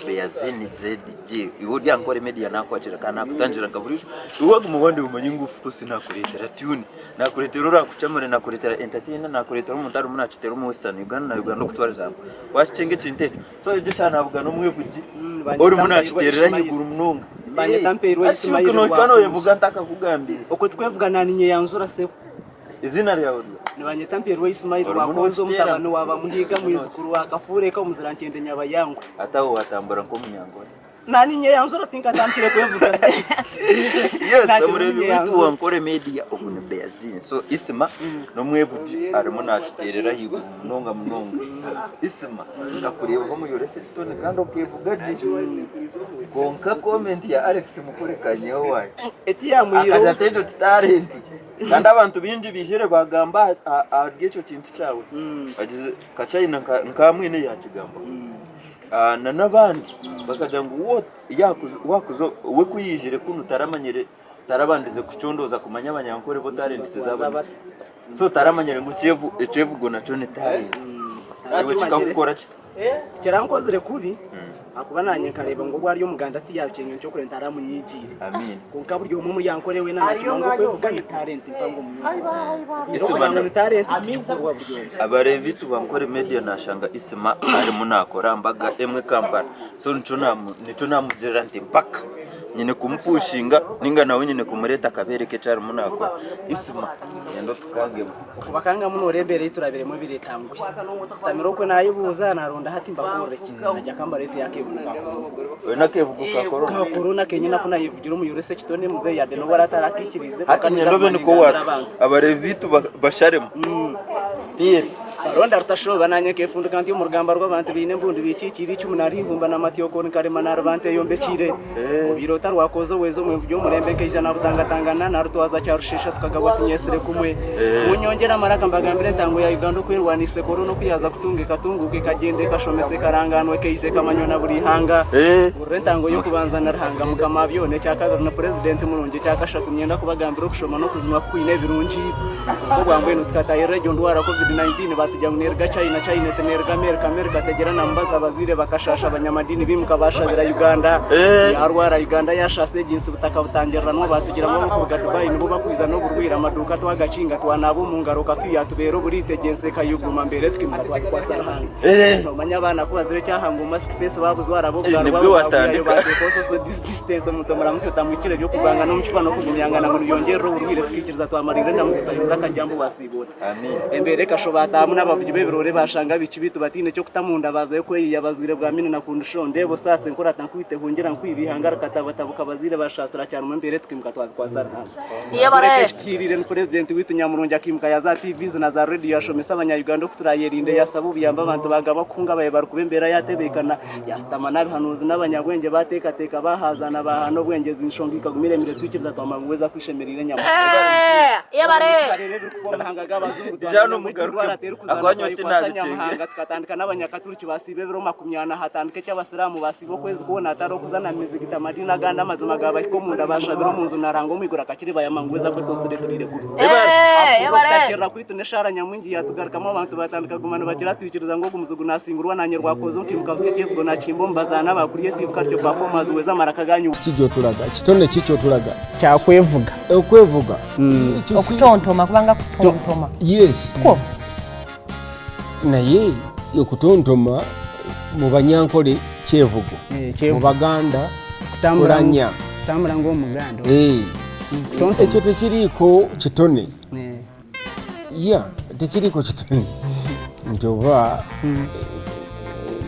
beyazini ZG yodi Nkore media nakwatira kana kutangira ngaburisho uwo gumuwandi umanyi ngufu ko sinakuretera tune nakuretera ura kucamure nakuretera entertainer nakuretera umuntu muna chitera mu Western Uganda na Uganda kutwara zambo washenge tintete so ibyo cyane avuga no Omwevugi ori muna chitera nyiguru munonga banye tamperwe Ismail Rwakojo Yevuga ntaka kugambira Okwevuga nani yanzura se izina ryawe nibanye tamperwe Ismail Rwakojo mutabano waba mundiga mwizukuru wakafure ka umuzirankende nyabayangu ataho watambura ko munyangore nani nye yanzura tinka tamkire Okwevuga yes Omwevugi wa Nkore media obune beyazini so isima no Omwevugi arimo nakiterera higo munonga isima ngakureba ko mu Yolesa ekitone kandi Okwevuga konka comment ya Alex Mukulu kanyeho wayi eti ya mwiro akajateto talent kandi abantu binji bijere bagamba agecho kintu cyawe bagize kacayina nkamwine yakigamba na nabandi bakaja ngo wakuzo we kuyijire kuno taramanyere tarabandize kucondoza kumanya abanyankore bo talent zaba so taramanyere ngo Okwevuga naco ne talent ariwe kikakukora kirankozere kubi akuba nanye kareba ngo gwari yo muganda ati yacenye cyo kurenta aramunyigire amen kunka buryo mu Nkore we n'amakirungo Okwevuga ni talent mpango mu isima ni talent kikorwa buryo abarevitu ba Nkore media nashanga isima ari munakora mbaga emwe Kampala so nico namugera nti mpaka nyine kumpushinga ninga nawe nyine kumureta kabereke cyari munakora isima yendo tukagemo bakanga muno rembere turabere mu biretangwe tamiro ko nayibuza naronda hati mbakoreke najya kambarete yakevuga we nakevuga ka corona kenyina ko nayivugira mu Yolesa ekitone muze yade no baratarakikirize bakanyalobe niko watu abarevitu basharemo tiye Ronda rutashoba nanye kefundu kandi mu rugamba rw'abantu bine mbundi bikikiri 18 na matiyoko nkarema na rubante yombe kire birota Rwakojo wezo Omwevugi murembeke ijana butangatangana na rutwaza cyarushisha tukagabwa tunyesere kumwe munyongera maraka mbagambire tango ya Uganda kwirwanise korona kwiyaza kutungika tunguke kagende kashomese karanganwe keije kamanyona buri hanga urentango yo kubanza na rahanga mukama byone cyakaza na president murunje cyakashatu myenda kubagambira kushoma no kuzima kwine birunji ko gwangwe nutkataye region ndwara covid-19 batujya nerga China tenerga America tegera nambaza bazire bakashasha abanyamadini bimukabasha bira Uganda yarwara Uganda yashase jinsi butaka butangira no batugira mu kuga Dubai nibo bakwiza no burwira amaduka twagacinga twanabo mu ngaro kafi yatubero buritegense kayuguma mbere twimba twasarahanga no manyabana kubazire cyahanguma success babuzwara bo bwarwa social distance mutomara musyo tamwikire byo kubanga no mukibano kugumyangana ngo yongero burwire twikiriza twamarire ndamusitayiza kajambo basibota embere kashobata n'abavugi b'ebirore bashanga bikibitu batine cyo kutamunda baza ko yabazwire bwa mine nakundushonde bo sase nkora tankubite hongera nkwibihangara katabatabuka bazire bashasira cyane mu mbere twimuka twakwasara iyo bare tirire president witu Nyamurungi akimuka ya za TV na za radio yashomesa abanya Uganda kuturayerinde yasabu biyamba abantu bagaba kunga baye barukubembera yatebekana yastama nabihanuzi n'abanyagwenge batekateka bahazana bahano bwenge zinshongika gumire mire twikiriza twamangweza kwishemerire Nyamurungi iyo bare hangaga bazungu jano mugaruka akwanyoti nabicenge tukatandika n'abanyakaturiki basibe biro 20 hatandike cy'abasilamu basibo kwezi kubona ataro kuzana miziki tamadina ganda amazima gaba ko munda bashabiro munzu narango mwigura kakiri bayamangweza ko tosire turire kuri bakakira kwita neshara Nyamwingi yatugarukamo abantu batandika gumana bagira twikiriza ngo gumuzugu nasingurwa nanye Rwakojo mutimuka Kevuga na Chimbo mbazana bakuriye tivukatyo performance weza marakaganyu kijyo turaga kitone cyo turaga cya Okwevuga okutontoma kubanga kutontoma yes ko naye yokutontoma mu Banyankore Kyevugo mu Baganda kutambulanya tambula ngo muganda ekyo tekiriko kitone tekiriko kitone njoba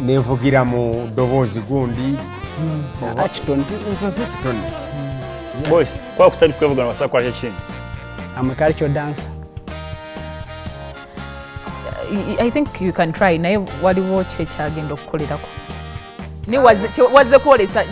nevugira mu dobozi gundi kitone so kitone boys kwa kutari Okwevuga na basakwa cyane amakarcho dance I think you can try naye wali watch cyagenda okukolerako ni waze kolesa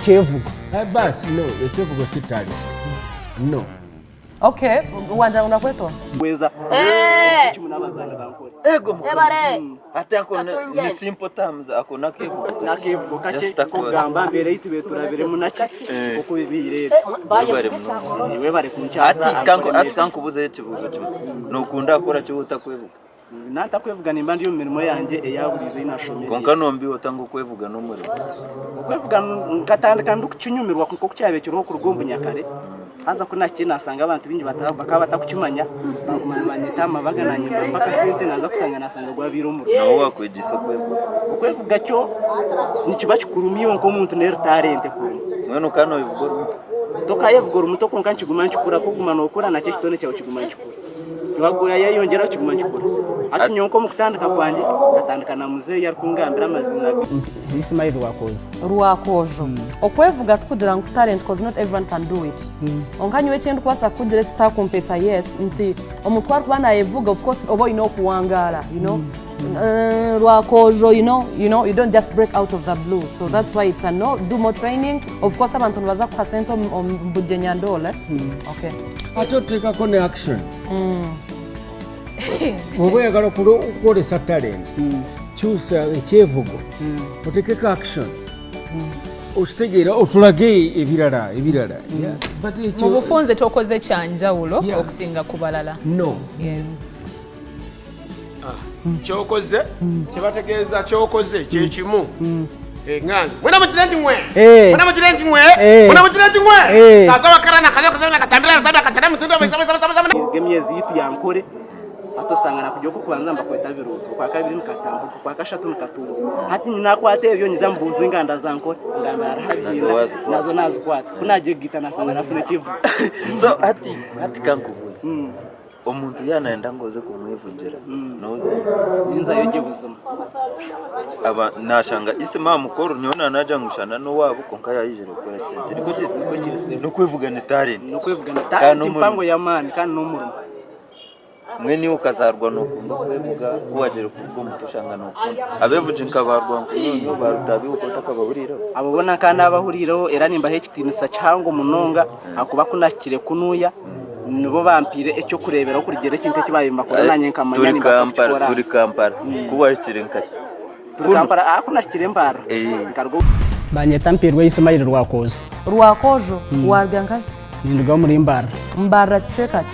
Kyevugo basi no Kyevugo sitali no okay uwanza unakwetwa weza kimunabazana bankore ego bare ati akona ni simple terms akona Kevugo kake kugamba mbere yitube turabere munaki uko bibire niwe bare kuncha ati kanko buze ikibuzo cyo no kunda akora cyo utakwevuga nata kwevuga nimba ndi mirimo yanjye eyaburizo inashomeye konka nombi otanga okwevuga no muri okwevuga ngatandika ndukucyunyumirwa kuko cyabekero ku rugombo nyakare haza kunakina asanga abantu bingi bakaba batakucyumanya bakumanyita amabaga nanye mpaka sente naza kusanga nasanga gwa biro mu nawo wakwegisa okwevuga cyo nikibachukurumiyo nko umuntu ner talent ko mwene kano bivugoro tokayevuga umuto konka nkigumana cyukura ko gumana okura na ekitone cyawe kigumana cyukura Wagoya yayongera kigumanya kugura. Ati nyonko mukutandika kwanje gatandika na muzeyi yari kungambira amazina Ismail Rwakojo. Okwevuga tukudira ngo talent cause not everyone can do it. Onkanywe cyendo kwasa kugira kitakompesa yes nti omutwara kubana yevuga of course obo ino kuwangara you know. Rwakojo you know you don't just break out of the blue, so that's why it's a no do more training. Of course abantu baza ku center mbujenya ndole. Okay. Atoteka kone action. Wowe yagala kukolesa talent. Chusa ekyevugo. Otekeka action. Ostegeera otulage ebirala. Yeah. But mu bufunze tokoze kyanjawulo okusinga kubalala. No. Yeah. Chokoze tebategeeza chokoze kyekimu nganzi mwana mukirenzi mwe mwana mukirenzi mwe mwana mukirenzi mwe kazawa karana kazawa katandira sada katandira mutunda gemyezi yitu ya Nkore atosangana kujoko kubanza mbakweta biruzo kwa kabiri mkatambuka kwa kashatu mkatunga hati ninakwate byo nyiza mbuzi inganda za Nkore ngamba arahabira nazo kwata kunaje gita nasanga nafune kivu so hati kankubuza omuntu yanaenda ngoze kumwevugira noze ninza yonge buzuma aba nashanga isima mukoro nyona naja ngushana no wabo konka yayijere kora sente niko kiri no kwevuga ni talent impango ya mani kandi no murimo mwe ni ukazarwa no kwevuga kuwagere kuvuga umutushanga no abevuje nkabarwa nyo barutabi ukota kabahurira ababona kandi abahuriraho era nimba hekitinisa cyango munonga akuba kunakire kunuya nibo bampire ecyo kurebera kurigere kinte kibaye makora nanye nkamanya nimba turi kampara kuba ikirenkati turi kampara akuna kirembara nkargo banyeta mpirwe Ismail Rwakojo warganka nindiga muri mbara cheka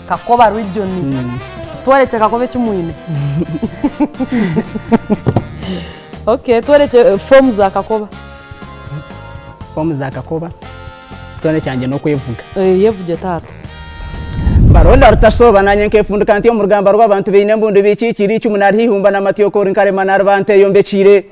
Kakoba region twale Kakobe cyumuine Okay twale forms za Kakoba tone cyanje no kwevuga yevuje tata baronda rutasoba nanye nkefundika ntiyo mu rugamba rw'abantu beine mbundu bikikiri cy'umunari hihumba na matiyoko Nkore na rubante yombekire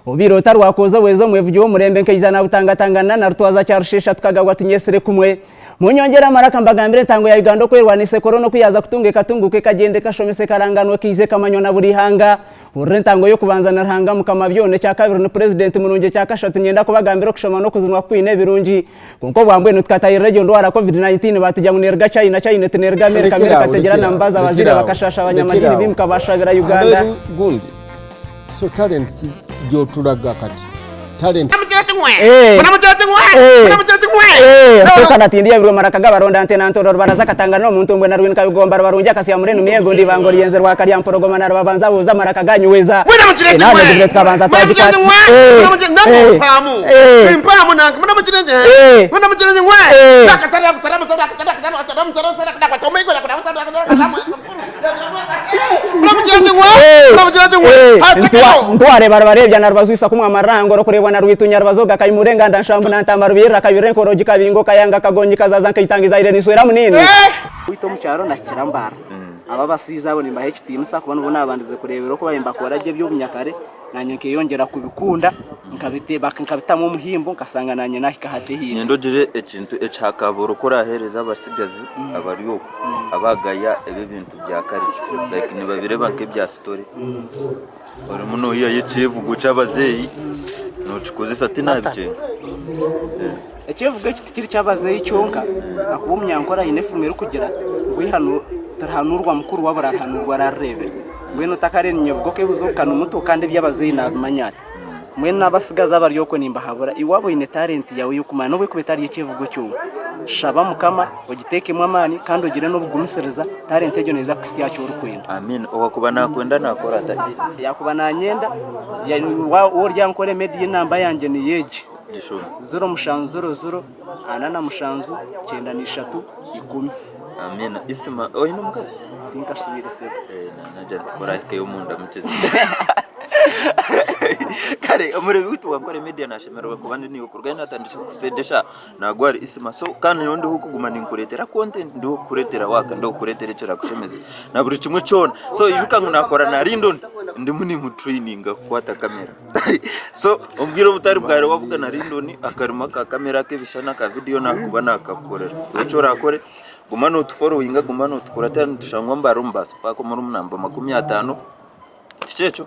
obirota Rwakozo wezo Omwevugi wo murembe nkejana butangatangana na rutwaza cyarushesha tukagagwa tunyesere kumwe munyongera maraka mbagambire tango ya Uganda kwerwanise korono kuyaza kutunge katunguke kagende kashomese karanganwe kize kamanyo na buri hanga urentango yo kubanza na hanga mukama byone cya kabiri no president mununje cya kashatu nyenda kubagambira kushoma no kuzunwa kwine birungi kuko bwambwe nutkataye region ndwara covid-19 batujya munerga China tenerga America kategera nambaza abazira bakashasha abanyamadini bimkabashabira Uganda gundi so talent yo tulaga kati talent kana tindia biro marakaga baronda antena antoro baraza katanga no muntu mbwe narwin kabigomba barunja kasi amurenu miego ndi bango liyenze rwa kali amporogoma na babanza buza marakaga nyuweza nane dibret kabanza tabika impamu nanga mwana mukirenzi mwe nakasara kutarama soda katara mtorosera kada kwatomego na ntware barabarebya narabazwisa kumwa marango ro kurebwa na rwitunya rabazoga kayimurenga ndanshambu nantamarubira kabireko rogi kabingo kayanga kagonyi kazaza nkayitangiza ire niswera munini wito mucyaro na kirambara aba basiza bo nimba hekitinisa kubona ubona abandize kurebera ko bayimba koraje byo bunyakare nanye nkeyongera kubikunda nkabitamo umuhimbo nkasanga nanye nakahate hiye nyendogere ekintu ecakaboro korahereza abasigazi abariyoko abagaya ebe bintu bya karicho like nibabireba nke bya story ore muno yekivugo cy'abazeyi no cikoze ati nabicenga ekivugo kiri cy'abazeyi cyonka akubumya Nkora inefumira kugira ngwihano tarahanurwa mukuru wabarahanurwa rarebe mweno takare nyevugo kebuzokana umuto kandi by'abazeyi nabimanyate mweno abasigaza abariyoko nimba habura iwabo ine talent yawe yukumana no kubetari yekivugo cyo shaba mukama ugitekemo amani kandi ugire no bugumisereza talent ejo neza kwisi yacu urukwenda amen owakuba nakwenda nakora atati yakuba nanyenda urya Nkore media namba yanje ni yeje 0 mushanzu 00 anana mushanzu 93 10 amena isima oyi no mukazi tinkasubire se naje ndikora ke umunda muteze kare umure bitu wakore media nashemerwa kubandi niyo kurga natandisha kusedesha nagwari isima so kandi yondi huko gumana inkuretera content ndo kuretera waka ndo kuretera cera kushemeza na buri kimwe cyona so ijuka ngunakora na rindo ndi muni mu training kwata kamera so umbwira mutari bware wavuga na rindo ni akaruma ka kamera ke bishana ka video nakubana akakorera ucora akore gumana utufollowinga gumana utukuratana tushangwa mbarumba spako muri munamba 50 tichecho